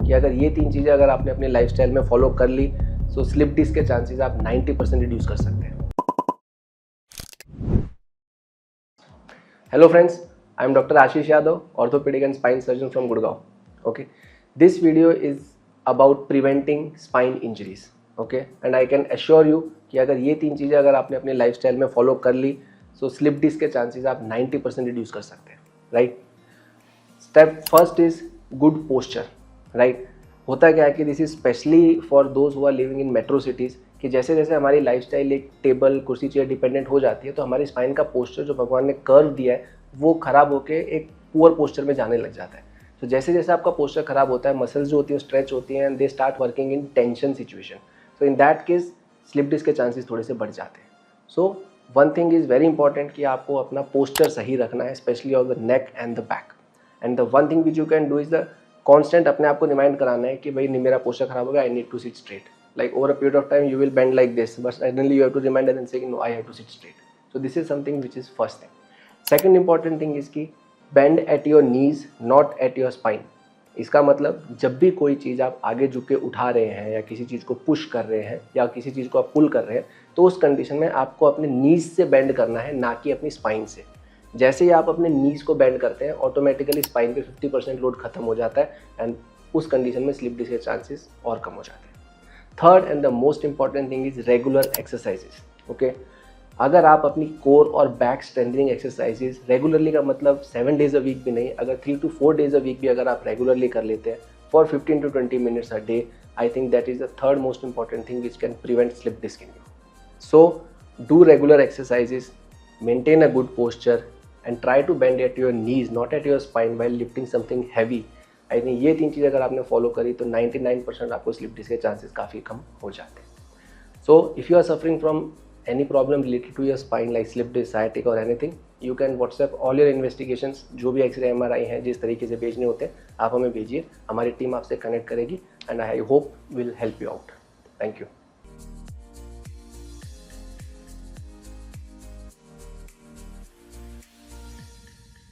कि अगर ये 3 चीज़ें अगर आपने अपनी लाइफस्टाइल में फॉलो कर ली तो स्लिप डिस्क के चांसेस आप 90% रिड्यूस कर सकते हैं। Hello friends, I am Dr. Ashish Yadav, orthopedic and spine surgeon from Gurgaon. Okay, this video is about preventing spine injuries. Okay, and I can assure you कि अगर ये 3 चीज़ें अगर आपने अपनी लाइफस्टाइल में फॉलो कर ली तो स्लिप डिस्क के चांसेस आप 90% रिड्यूस कर सकते हैं, right. Step first is good posture, right. होता क्या है कि this is specially for those who are living in metro cities कि जैसे जैसे हमारी लाइफस्टाइल एक टेबल कुर्सी चेयर डिपेंडेंट हो जाती है तो हमारी स्पाइन का पोस्चर जो भगवान ने कर्व दिया है वो ख़राब होकर एक पुअर पोस्चर में जाने लग जाता है। तो जैसे जैसे आपका पोस्चर ख़राब होता है मसल्स जो होती है स्ट्रेच होती हैं and they start working in tension situation. So in that case slip disc के चांसेस थोड़े से बढ़ जाते हैं। So one thing is very important कि आपको अपना पोस्चर सही रखना है, specially on the neck and the back. And the one thing which you can do is the constant अपने आप को रिमाइंड कराना है कि भाई मेरा पोस्चर खराब हो गया, I need to sit straight. Like over a period of time you will bend like this, but suddenly you have to remind and say no, I have to sit straight. So this is something which is first thing. Second important thing is कि bend at your knees, not at your spine. इसका मतलब जब भी कोई चीज़ आप आगे झुक के उठा रहे हैं या किसी चीज़ को पुश कर रहे हैं या किसी चीज़ को आप पुल कर रहे हैं तो उस कंडीशन में आपको अपने नीज से बेंड करना है, ना कि अपनी स्पाइन से। जैसे ही आप अपने नीज को बेंड करते हैं ऑटोमेटिकली स्पाइन पे 50% लोड खत्म हो जाता है एंड उस कंडीशन में स्लिप डिस्क के चांसेस और कम हो जाते हैं। Third and the most important thing is regular exercises. Okay, अगर आप अपनी कोर और बैक स्ट्रेंथनिंग एक्सरसाइजेस रेगुलरली का मतलब 7 डेज अ वीक भी नहीं, अगर 3 to 4 डेज अ वीक भी अगर आप रेगुलरली कर लेते हैं for 15 to 20 minutes a day, I think that is the third most important thing which can prevent slip disc in you. So do regular exercises, maintain a good posture and try to bend at your knees not at your spine while lifting something heavy. I think ये 3 चीज़ें अगर आपने follow करी तो 99% आपको slip disc के chances काफ़ी कम हो जाते हैं। So if you are suffering from any problem related to your spine like slip disc, sciatica और anything, you can WhatsApp all your investigations, जो भी एक्सरे MRI हैं जिस तरीके से भेजने होते हैं आप हमें भेजिए, हमारी टीम आपसे कनेक्ट करेगी and I hope will help you out. Thank you.